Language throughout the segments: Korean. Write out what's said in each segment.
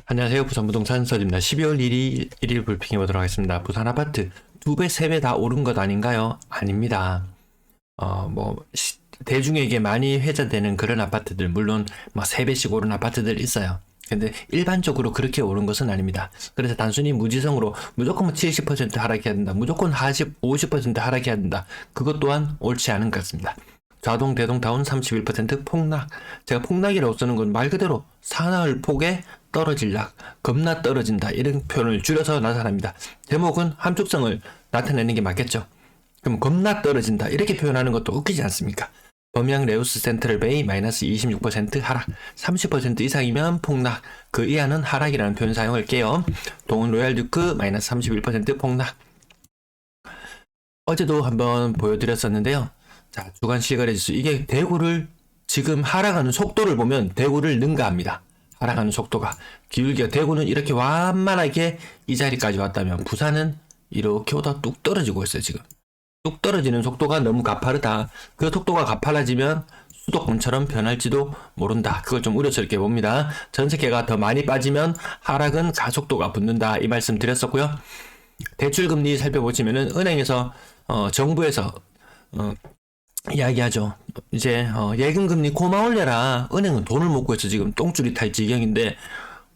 안녕하세요. 부산부동산 서입니다. 12월 1일 불핑해 보도록 하겠습니다. 부산 아파트 2배, 3배 다 오른 것 아닌가요? 아닙니다. 대중에게 많이 회자되는 그런 아파트들, 물론 3배씩 오른 아파트들 있어요. 근데 일반적으로 그렇게 오른 것은 아닙니다. 그래서 단순히 무지성으로 무조건 70% 하락해야 된다, 무조건 50% 하락해야 된다, 그것 또한 옳지 않은 것 같습니다. 자동, 대동, 다운 31% 폭락. 제가 폭락이라고 쓰는 건 말 그대로 사나흘 폭에 떨어질락, 겁나 떨어진다, 이런 표현을 줄여서 나타납니다. 제목은 함축성을 나타내는 게 맞겠죠. 그럼 겁나 떨어진다 이렇게 표현하는 것도 웃기지 않습니까? 범양 레우스 센트럴 베이 마이너스 26% 하락, 30% 이상이면 폭락, 그 이하는 하락이라는 표현 사용할게요. 동은 로얄 듀크 마이너스 31% 폭락. 어제도 한번 보여드렸었는데요. 자, 주간 실거래 지수, 이게 대구를 지금 하락하는 속도를 보면 대구를 능가합니다. 하락하는 속도가 기울기가, 대구는 이렇게 완만하게 이 자리까지 왔다면 부산은 이렇게 오다 뚝 떨어지고 있어요. 지금 뚝 떨어지는 속도가 너무 가파르다. 그 속도가 가팔라지면 수도권처럼 변할지도 모른다. 그걸 좀 우려스럽게 봅니다. 전세계가 더 많이 빠지면 하락은 가속도가 붙는다, 이 말씀 드렸었고요. 대출금리 살펴보시면은 은행에서 정부에서 이야기하죠. 이제 예금금리 고마 올려라. 은행은 돈을 못 구해서 지금 똥줄이 탈 지경인데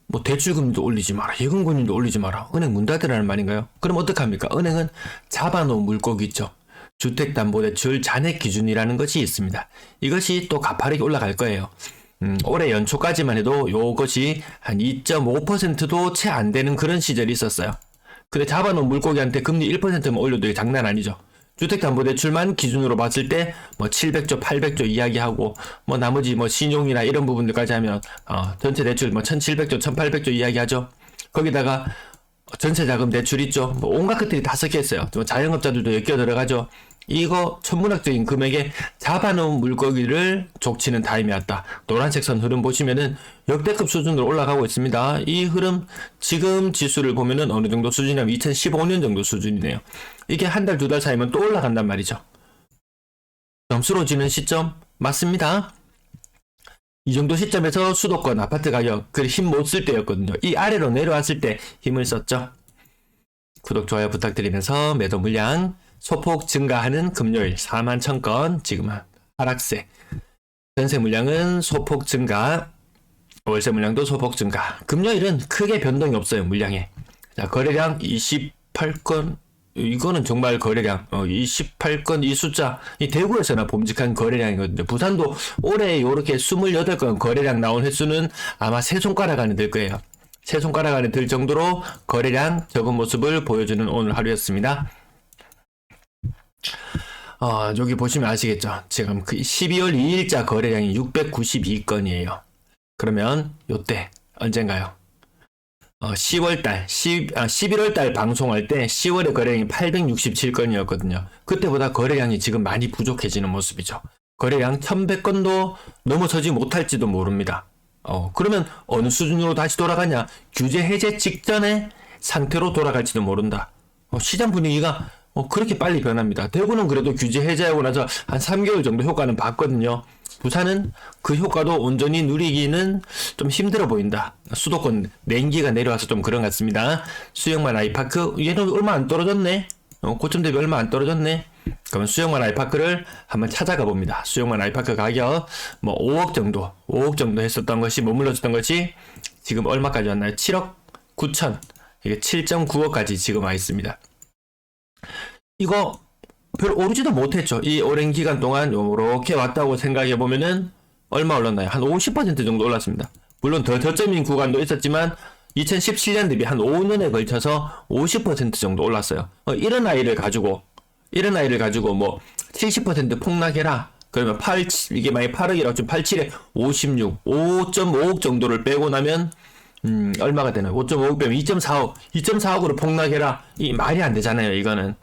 뭐 대출금리도 올리지 마라, 예금금리도 올리지 마라, 은행 문 닫으라는 말인가요? 그럼 어떡합니까? 은행은 잡아놓은 물고기 있죠. 주택담보대출 잔액 기준이라는 것이 있습니다. 이것이 또 가파르게 올라갈 거예요. 올해 연초까지만 해도 이것이 한 2.5%도 채 안 되는 그런 시절이 있었어요. 근데 잡아놓은 물고기한테 금리 1%만 올려도 장난 아니죠. 주택담보대출만 기준으로 봤을 때 700조, 800조 이야기하고 나머지 신용이나 이런 부분들까지 하면 전체 대출 1700조, 1800조 이야기하죠. 거기다가 전세자금 대출 있죠. 온갖 것들이 다 섞여 있어요. 자영업자들도 엮여 들어가죠. 이거 천문학적인 금액에 잡아놓은 물고기를 족치는 타임이 왔다. 노란색 선 흐름 보시면은 역대급 수준으로 올라가고 있습니다. 이 흐름 지금 지수를 보면은 어느 정도 수준이냐면 2015년 정도 수준이네요. 이게 한 달, 두 달 사이면 또 올라간단 말이죠. 점수로지는 시점 맞습니다. 이 정도 시점에서 수도권 아파트 가격, 그 힘 못 쓸 때였거든요. 이 아래로 내려왔을 때 힘을 썼죠. 구독, 좋아요 부탁드리면서 매도 물량 소폭 증가하는 금요일 41,000건, 지금 하락세. 전세 물량은 소폭 증가, 월세 물량도 소폭 증가. 금요일은 크게 변동이 없어요, 물량에. 자, 거래량 28건, 이거는 정말 거래량 28건, 이 숫자 이 대구에서나 봄직한 거래량이거든요. 부산도 올해 이렇게 28건 거래량 나온 횟수는 아마 세 손가락 안에 들 거예요. 세 손가락 안에 들 정도로 거래량 적은 모습을 보여주는 오늘 하루였습니다. 여기 보시면 아시겠죠? 지금 그 12월 2일자 거래량이 692건이에요. 그러면 요때 언젠가요? 11월달 방송할 때 10월에 거래량이 867건이었거든요. 그때보다 거래량이 지금 많이 부족해지는 모습이죠. 거래량 1100건도 넘어서지 못할지도 모릅니다. 그러면 어느 수준으로 다시 돌아가냐? 규제 해제 직전의 상태로 돌아갈지도 모른다. 시장 분위기가 그렇게 빨리 변합니다. 대구는 그래도 규제 해제하고 나서 한 3개월 정도 효과는 봤거든요. 부산은 그 효과도 온전히 누리기는 좀 힘들어 보인다. 수도권 냉기가 내려와서 좀 그런 것 같습니다. 수영만 아이파크, 얘는 얼마 안 떨어졌네. 고점 대비 얼마 안 떨어졌네. 그러면 수영만 아이파크를 한번 찾아가 봅니다. 수영만 아이파크 가격 5억 정도 했었던 것이, 머물러졌던 것이 지금 얼마까지 왔나요? 7억 9천, 이게 7.9억까지 지금 와 있습니다. 이거 별 오르지도 못했죠. 이 오랜 기간 동안 이렇게 왔다고 생각해 보면은 얼마 올랐나요? 한 50% 정도 올랐습니다. 물론 더 저점인 구간도 있었지만 2017년 대비 한 5년에 걸쳐서 50% 정도 올랐어요. 이런 아이를 가지고 70% 폭락해라. 그러면 이게 만약 8억이라고 좀 87에 56, 5.5억 정도를 빼고 나면 얼마가 되나요? 5.5억 빼면 2.4억으로 폭락해라. 이 말이 안 되잖아요, 이거는.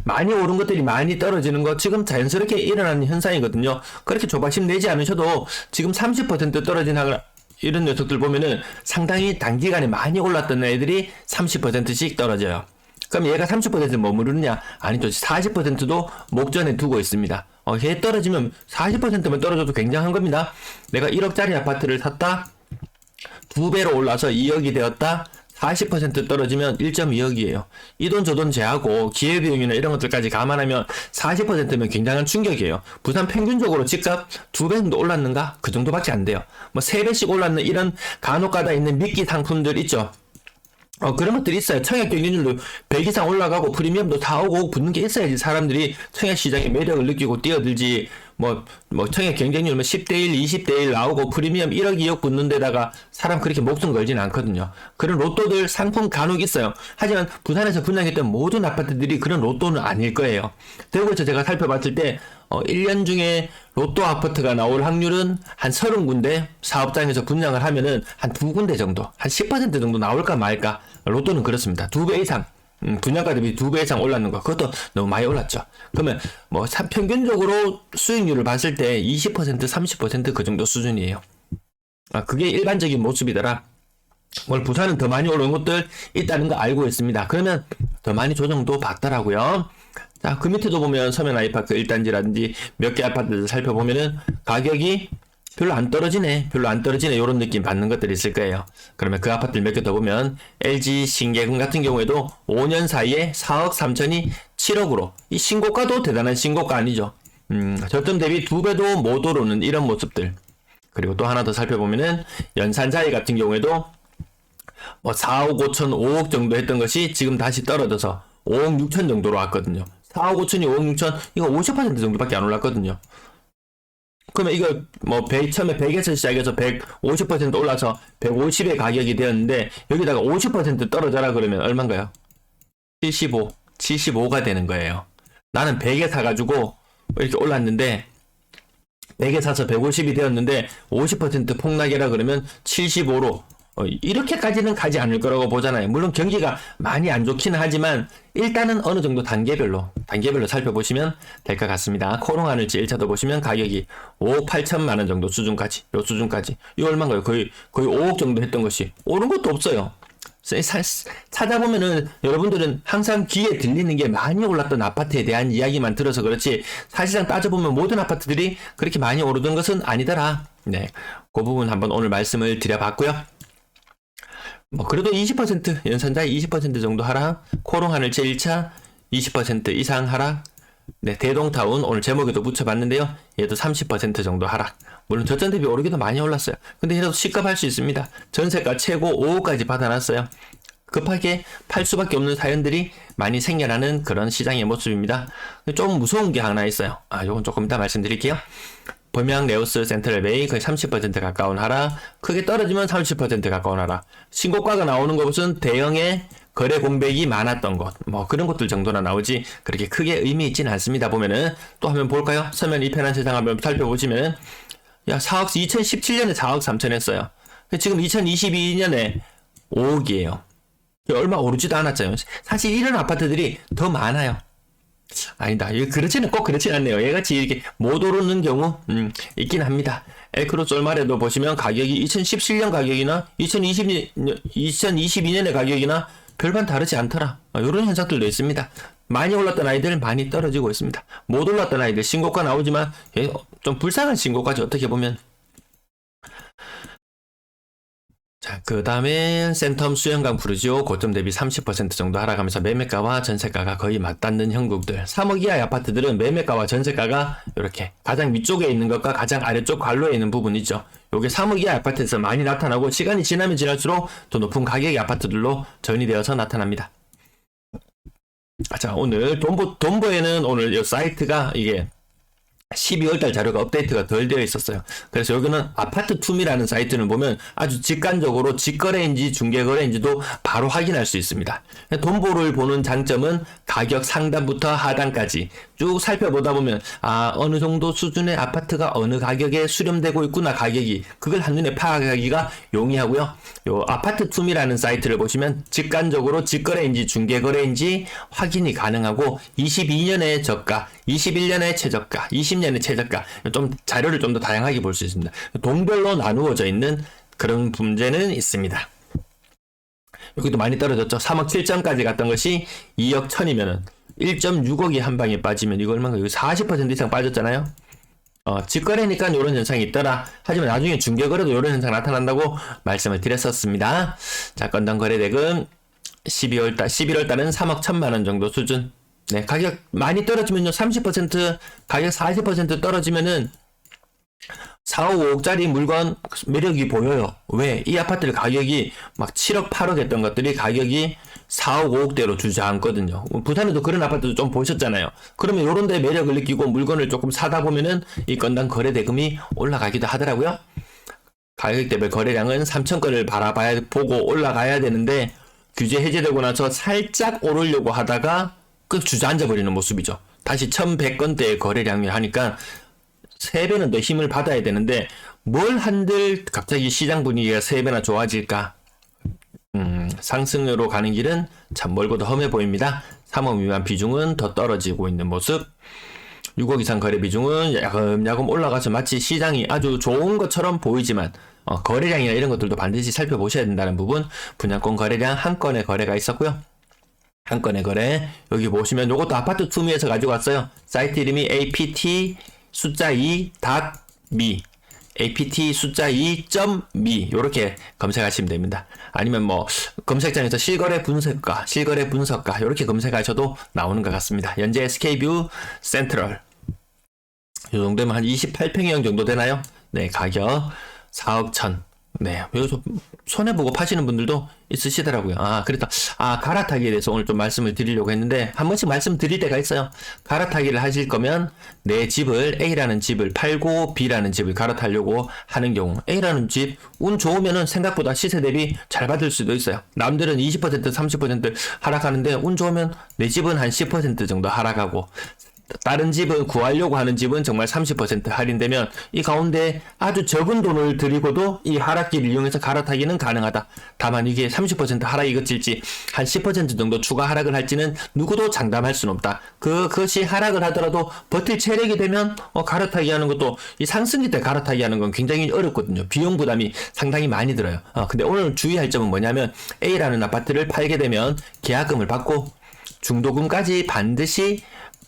많이 오른 것들이 많이 떨어지는 거 지금 자연스럽게 일어나는 현상이거든요. 그렇게 조바심 내지 않으셔도 지금 30% 떨어진 이런 녀석들 보면은 상당히 단기간에 많이 올랐던 애들이 30%씩 떨어져요. 그럼 얘가 30% 머무르느냐? 아니죠. 40%도 목전에 두고 있습니다. 얘 떨어지면 40%만 떨어져도 굉장한 겁니다. 내가 1억짜리 아파트를 샀다. 2배로 올라서 2억이 되었다. 40% 떨어지면 1.2억이에요. 이 돈 저 돈 제하고 기회비용이나 이런 것들까지 감안하면 40%면 굉장한 충격이에요. 부산 평균적으로 집값 2배 정도 올랐는가? 그 정도밖에 안 돼요. 뭐 3배씩 올랐는 이런 간혹가다 있는 미끼 상품들 있죠. 그런 것들이 있어요. 청약 경쟁률도 100 이상 올라가고 프리미엄도 4, 5, 5 붙는 게 있어야지 사람들이 청약 시장의 매력을 느끼고 뛰어들지. 뭐 청약 경쟁률 10대1, 20대1 나오고 프리미엄 1억, 2억 붙는 데다가 사람 그렇게 목숨 걸지는 않거든요. 그런 로또들 상품 간혹 있어요. 하지만 부산에서 분양했던 모든 아파트들이 그런 로또는 아닐 거예요. 대구에서 제가 살펴봤을 때 1년 중에 로또 아파트가 나올 확률은 한 30군데 사업장에서 분양을 하면은 한 2군데 정도, 한 10% 정도 나올까 말까. 로또는 그렇습니다. 2배 이상. 분양가 대비 2배 이상 올랐는 거. 그것도 너무 많이 올랐죠. 그러면 뭐 평균적으로 수익률을 봤을 때 20%, 30% 그 정도 수준이에요. 그게 일반적인 모습이더라. 오늘 부산은 더 많이 오른 것들 있다는 거 알고 있습니다. 그러면 더 많이 조정도 받더라고요. 자, 그 밑에도 보면 서면 아이파크 1단지라든지 몇 개 아파트들 살펴보면은 가격이 별로 안 떨어지네 이런 느낌 받는 것들이 있을 거예요. 그러면 그 아파트를 몇 개 더 보면 LG 신계금 같은 경우에도 5년 사이에 4억 3천이 7억으로 이 신고가도 대단한 신고가 아니죠. 저점 대비 2배도 못 오르는 이런 모습들. 그리고 또 하나 더 살펴보면은 연산자이 같은 경우에도 뭐 4억 5천 5억 정도 했던 것이 지금 다시 떨어져서 5억 6천 정도로 왔거든요. 4억 5천이 5억 6천 이거 50% 정도밖에 안 올랐거든요. 그러면 이거 뭐 처음에 100에서 시작해서 150% 올라서 150의 가격이 되었는데 여기다가 50% 떨어져라 그러면 얼마인가요? 75가 되는 거예요. 나는 100에 사가지고 이렇게 올랐는데 100에 사서 150이 되었는데 50% 폭락이라 그러면 75로 이렇게까지는 가지 않을 거라고 보잖아요. 물론 경기가 많이 안 좋기는 하지만 일단은 어느 정도 단계별로 살펴보시면 될 것 같습니다. 코롱하늘지 1차도 보시면 가격이 5억 8천만 원 정도 수준까지 이 얼마인가요? 거의 5억 정도 했던 것이 오른 것도 없어요. 찾아보면은 여러분들은 항상 귀에 들리는 게 많이 올랐던 아파트에 대한 이야기만 들어서 그렇지 사실상 따져보면 모든 아파트들이 그렇게 많이 오르던 것은 아니더라. 네, 그 부분 한번 오늘 말씀을 드려봤고요. 뭐 그래도 20% 연산자의 20% 정도 하락, 코롱하늘채 1차 20% 이상 하락, 네, 대동타운 오늘 제목에도 붙여봤는데요. 얘도 30% 정도 하락. 물론 저점 대비 오르기도 많이 올랐어요. 근데 얘도 시급할 수 있습니다. 전세가 최고 5억까지 받아놨어요. 급하게 팔 수밖에 없는 사연들이 많이 생겨나는 그런 시장의 모습입니다. 좀 무서운 게 하나 있어요. 요건 조금 이따 말씀드릴게요. 범양 네오스 센트럴베이 거의 30% 가까운 하락, 크게 떨어지면 30% 가까운 하락. 신고가가 나오는 것은 대형의 거래 공백이 많았던 것, 뭐 그런 것들 정도나 나오지 그렇게 크게 의미 있지는 않습니다. 보면은 또 한번 볼까요? 서면 이 편한 세상 한번 살펴보시면은 2017년에 4억 3천 했어요. 지금 2022년에 5억이에요. 얼마 오르지도 않았잖아요. 사실 이런 아파트들이 더 많아요. 아니다. 꼭 그렇진 않네요. 얘같이 이렇게 못 오르는 경우, 있긴 합니다. 엘크로 쫄말에도 보시면 가격이 2017년 가격이나 2022년의 가격이나 별반 다르지 않더라. 이런 현상들도 있습니다. 많이 올랐던 아이들 많이 떨어지고 있습니다. 못 올랐던 아이들 신고가 나오지만 좀 불쌍한 신고까지 어떻게 보면. 자, 그 다음에 센텀 수영강 푸르지오 고점 대비 30% 정도 하락하면서 매매가와 전세가가 거의 맞닿는 형국들. 3억 이하의 아파트들은 매매가와 전세가가 이렇게 가장 위쪽에 있는 것과 가장 아래쪽 관로에 있는 부분이죠. 요게 3억 이하 아파트에서 많이 나타나고 시간이 지나면 지날수록 더 높은 가격의 아파트들로 전이되어서 나타납니다. 자, 오늘 돈보에는 오늘 이 사이트가 이게 12월달 자료가 업데이트가 덜 되어 있었어요. 그래서 여기는 아파트 투미라는 사이트를 보면 아주 직관적으로 직거래인지 중개거래인지도 바로 확인할 수 있습니다. 돈보를 보는 장점은 가격 상단부터 하단까지 쭉 살펴보다 보면 어느 정도 수준의 아파트가 어느 가격에 수렴되고 있구나 가격이 그걸 한눈에 파악하기가 용이하고요. 요 아파트 투미라는 사이트를 보시면 직관적으로 직거래인지 중개거래인지 확인이 가능하고 22년의 저가, 21년의 최저가, 20년의 최저가 좀 자료를 좀 더 다양하게 볼 수 있습니다. 동별로 나누어져 있는 그런 문제는 있습니다. 여기도 많이 떨어졌죠. 3억 7천까지 갔던 것이 2억 1천이면은 1.6억이 한 방에 빠지면 이거 얼마인가? 여기 40% 이상 빠졌잖아요. 직거래니까 이런 현상이 있더라. 하지만 나중에 중개거래도 이런 현상 나타난다고 말씀을 드렸었습니다. 자, 건당 거래대금 11월달은 3억 1천만 원 정도 수준. 네, 가격 많이 떨어지면요, 30%, 가격 40% 떨어지면은 4억 5억짜리 물건 매력이 보여요. 왜? 이 아파트를 가격이 막 7억 8억 했던 것들이 가격이 4억 5억대로 주저앉거든요. 부산에도 그런 아파트도 좀 보셨잖아요. 그러면 요런 데 매력을 느끼고 물건을 조금 사다 보면은 이 건당 거래 대금이 올라가기도 하더라고요. 가격대별 거래량은 3천 건을 보고 올라가야 되는데 규제 해제되고 나서 살짝 오르려고 하다가 그 주저앉아 버리는 모습이죠. 다시 1100건대의 거래량이 하니까 3배는 더 힘을 받아야 되는데 뭘 한들 갑자기 시장 분위기가 3배나 좋아질까? 상승으로 가는 길은 참 멀고도 험해 보입니다. 3억 미만 비중은 더 떨어지고 있는 모습. 6억 이상 거래 비중은 야금야금 올라가서 마치 시장이 아주 좋은 것처럼 보이지만 거래량이나 이런 것들도 반드시 살펴보셔야 된다는 부분. 분양권 거래량 한 건의 거래가 있었고요. 한 건의 거래 여기 보시면 요것도 아파트 투미에서 가지고 왔어요. 사이트 이름이 apt 숫자 2.me apt 숫자 2.me 요렇게 검색하시면 됩니다. 아니면 뭐 검색창에서 실거래 분석가 요렇게 검색하셔도 나오는 것 같습니다. 현재 SK뷰 센트럴 요 정도면 한 28평형 정도 되나요? 네, 가격 4억 1천. 네, 여기서 손해보고 파시는 분들도 있으시더라고요. 그렇다. 갈아타기에 대해서 오늘 좀 말씀을 드리려고 했는데, 한 번씩 말씀드릴 때가 있어요. 갈아타기를 하실 거면, 내 집을, A라는 집을 팔고, B라는 집을 갈아타려고 하는 경우, A라는 집, 운 좋으면은 생각보다 시세 대비 잘 받을 수도 있어요. 남들은 20%, 30% 하락하는데, 운 좋으면 내 집은 한 10% 정도 하락하고, 다른 집은 구하려고 하는 집은 정말 30% 할인되면 이 가운데 아주 적은 돈을 들이고도 이 하락기를 이용해서 갈아타기는 가능하다. 다만 이게 30% 하락이 그칠지 한 10% 정도 추가 하락을 할지는 누구도 장담할 수는 없다. 그것이 하락을 하더라도 버틸 체력이 되면 갈아타기 하는 것도 이 상승기 때 갈아타기 하는 건 굉장히 어렵거든요. 비용 부담이 상당히 많이 들어요. 근데 오늘 주의할 점은 뭐냐면 A라는 아파트를 팔게 되면 계약금을 받고 중도금까지 반드시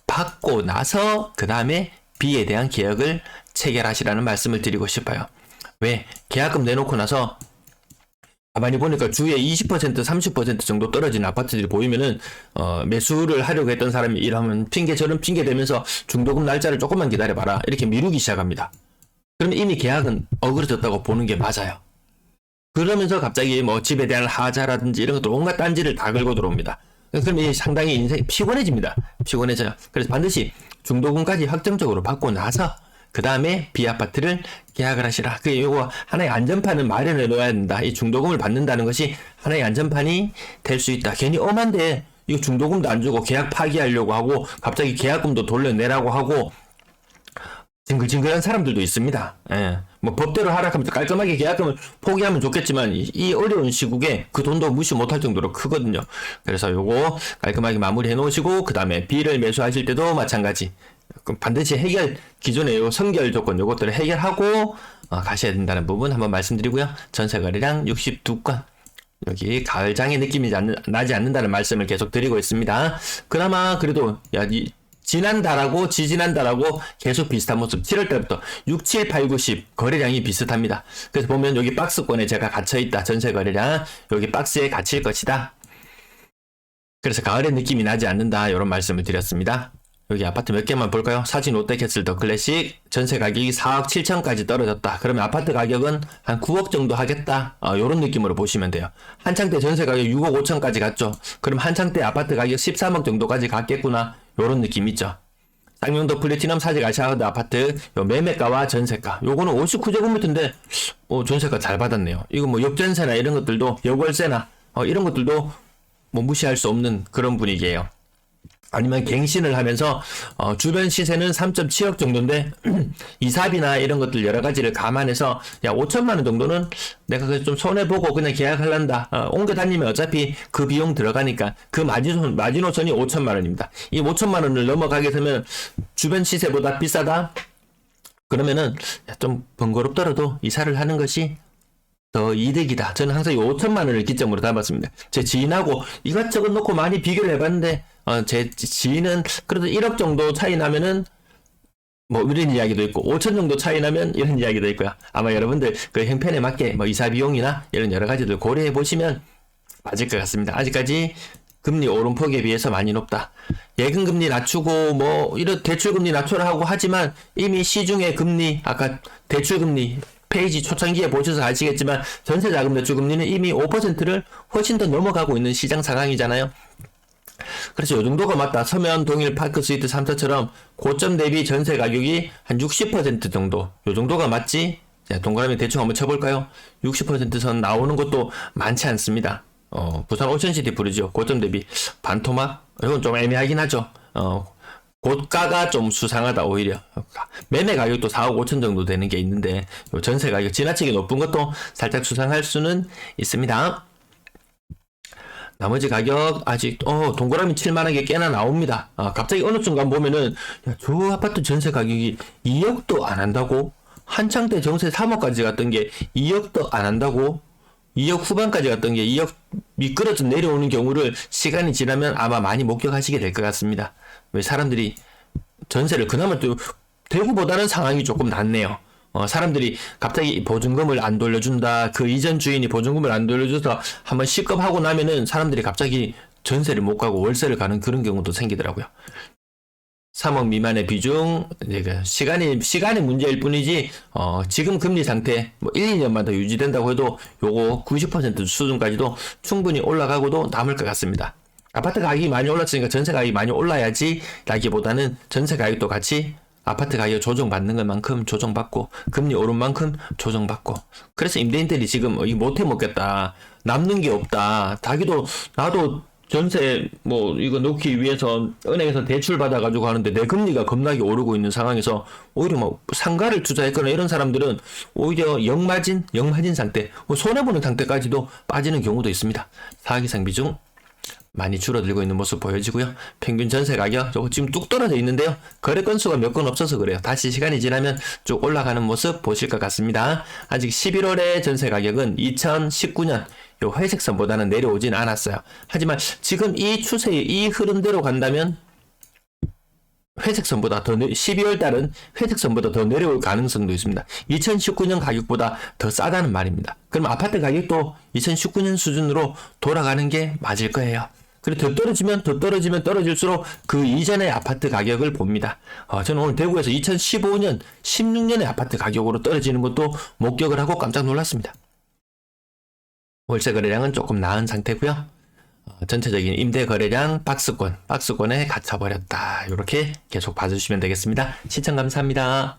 받고 나서 그 다음에 B에 대한 계약을 체결하시라는 말씀을 드리고 싶어요. 왜? 계약금 내놓고 나서 가만히 보니까 주에 20% 30% 정도 떨어진 아파트들이 보이면은 매수를 하려고 했던 사람이 이러면 핑계 저런 핑계 대면서 중도금 날짜를 조금만 기다려봐라 이렇게 미루기 시작합니다. 그러면 이미 계약은 어그러졌다고 보는 게 맞아요. 그러면서 갑자기 뭐 집에 대한 하자라든지 이런 것들 온갖 딴지를 다 걸고 들어옵니다. 그럼 상당히 인생이 피곤해집니다. 피곤해져요. 그래서 반드시 중도금까지 확정적으로 받고 나서 그 다음에 B아파트를 계약을 하시라. 요거 하나의 안전판을 마련해 놓아야 된다. 이 중도금을 받는다는 것이 하나의 안전판이 될 수 있다. 괜히 엄한데 이거 중도금도 안 주고 계약 파기하려고 하고 갑자기 계약금도 돌려내라고 하고 징글징글한 사람들도 있습니다. 뭐 법대로 하락하면서 깔끔하게 계약금을 포기하면 좋겠지만 이 어려운 시국에 그 돈도 무시 못할 정도로 크거든요. 그래서 요거 깔끔하게 마무리해 놓으시고 그 다음에 B를 매수하실 때도 마찬가지 반드시 기존의 요 선결 조건 요것들을 해결하고 가셔야 된다는 부분 한번 말씀드리고요. 전세거래량 62건 여기 가을장의 느낌이 나지 않는다는 말씀을 계속 드리고 있습니다. 그나마 그래도 지난달하고 지지난달하고 계속 비슷한 모습. 7월달부터 6, 7, 8, 9, 10 거래량이 비슷합니다. 그래서 보면 여기 박스권에 제가 갇혀있다. 전세 거래량 여기 박스에 갇힐 것이다. 그래서 가을의 느낌이 나지 않는다. 이런 말씀을 드렸습니다. 여기 아파트 몇 개만 볼까요? 사진 롯데캐슬 더 클래식 전세 가격이 4억 7천까지 떨어졌다. 그러면 아파트 가격은 한 9억 정도 하겠다. 이런 느낌으로 보시면 돼요. 한창 때 전세 가격 6억 5천까지 갔죠. 그럼 한창 때 아파트 가격 13억 정도까지 갔겠구나. 요런 느낌 있죠. 쌍용도 플래티넘 사직 아시아드 아파트 요 매매가와 전세가 요거는 59제곱미터인데 전세가 잘 받았네요. 이거 뭐 역전세나 이런 것들도 여월세나 이런 것들도 뭐 무시할 수 없는 그런 분위기예요. 아니면 갱신을 하면서 주변 시세는 3.7억 정도인데 이사비나 이런 것들 여러 가지를 감안해서 야 5천만 원 정도는 내가 좀 손해보고 그냥 계약할란다. 옮겨 다니면 어차피 그 비용 들어가니까 그 마지노선이 5천만 원입니다. 이 5천만 원을 넘어가게 되면 주변 시세보다 비싸다? 그러면은 좀 번거롭더라도 이사를 하는 것이 더 이득이다. 저는 항상 이 5천만 원을 기점으로 담았습니다. 제 지인하고 이것저것 놓고 많이 비교를 해봤는데 제 지인은 그래도 1억 정도 차이 나면은 뭐 이런 이야기도 있고 5천 정도 차이 나면 이런 이야기도 있고요. 아마 여러분들 그 형편에 맞게 뭐 이사 비용이나 이런 여러 가지들 고려해 보시면 맞을 것 같습니다. 아직까지 금리 오름폭에 비해서 많이 높다. 예금 금리 낮추고 뭐 이런 대출 금리 낮춰라 하고 하지만 이미 시중의 금리 아까 대출 금리 페이지 초창기에 보셔서 아시겠지만 전세자금 대출 금리는 이미 5%를 훨씬 더 넘어가고 있는 시장 상황이잖아요. 그래서 요 정도가 맞다. 서면 동일 파크 스위트 3차처럼 고점 대비 전세 가격이 한 60% 정도. 요 정도가 맞지? 자, 동그라미 대충 한번 쳐볼까요? 60% 선 나오는 것도 많지 않습니다. 부산 오션시티 부르죠. 고점 대비 반토막? 이건 좀 애매하긴 하죠. 고가가 좀 수상하다 오히려. 매매 가격도 4억 5천 정도 되는 게 있는데 요 전세 가격 지나치게 높은 것도 살짝 수상할 수는 있습니다. 나머지 가격 아직 동그라미 칠만한 게 꽤나 나옵니다. 갑자기 어느 순간 보면은 야, 저 아파트 전세 가격이 2억도 안 한다고? 한창 때 정세 3억까지 갔던 게 2억도 안 한다고? 2억 후반까지 갔던 게 2억 미끄러져 내려오는 경우를 시간이 지나면 아마 많이 목격하시게 될 것 같습니다. 왜 사람들이 전세를 그나마 또 대구보다는 상황이 조금 낫네요. 사람들이 갑자기 보증금을 안 돌려준다. 그 이전 주인이 보증금을 안 돌려줘서 한번 시급하고 나면은 사람들이 갑자기 전세를 못 가고 월세를 가는 그런 경우도 생기더라고요. 3억 미만의 비중, 시간의 문제일 뿐이지, 지금 금리 상태, 뭐 1, 2년만 더 유지된다고 해도 요거 90% 수준까지도 충분히 올라가고도 남을 것 같습니다. 아파트 가격이 많이 올랐으니까 전세 가격이 많이 올라야지 라기보다는 전세 가격도 같이 아파트 가격 조정받는 것만큼 조정받고 금리 오른 만큼 조정받고 그래서 임대인들이 지금 이거 못해 먹겠다 남는 게 없다 자기도 나도 전세 뭐 이거 놓기 위해서 은행에서 대출 받아가지고 하는데 내 금리가 겁나게 오르고 있는 상황에서 오히려 뭐 상가를 투자했거나 이런 사람들은 오히려 역마진 상태 손해보는 상태까지도 빠지는 경우도 있습니다. 사기상 비중 많이 줄어들고 있는 모습 보여지고요. 평균 전세 가격 저거 지금 뚝 떨어져 있는데요. 거래 건수가 몇 건 없어서 그래요. 다시 시간이 지나면 쭉 올라가는 모습 보실 것 같습니다. 아직 11월의 전세 가격은 2019년 요 회색선보다는 내려오진 않았어요. 하지만 지금 이 추세의 이 흐름대로 간다면 회색선보다 더 12월 달은 회색선보다 더 내려올 가능성도 있습니다. 2019년 가격보다 더 싸다는 말입니다. 그럼 아파트 가격도 2019년 수준으로 돌아가는 게 맞을 거예요. 그리고 더 떨어지면 떨어질수록 그 이전의 아파트 가격을 봅니다. 저는 오늘 대구에서 2015년, 16년의 아파트 가격으로 떨어지는 것도 목격을 하고 깜짝 놀랐습니다. 월세 거래량은 조금 나은 상태고요. 전체적인 임대 거래량 박스권에 갇혀버렸다. 이렇게 계속 봐주시면 되겠습니다. 시청 감사합니다.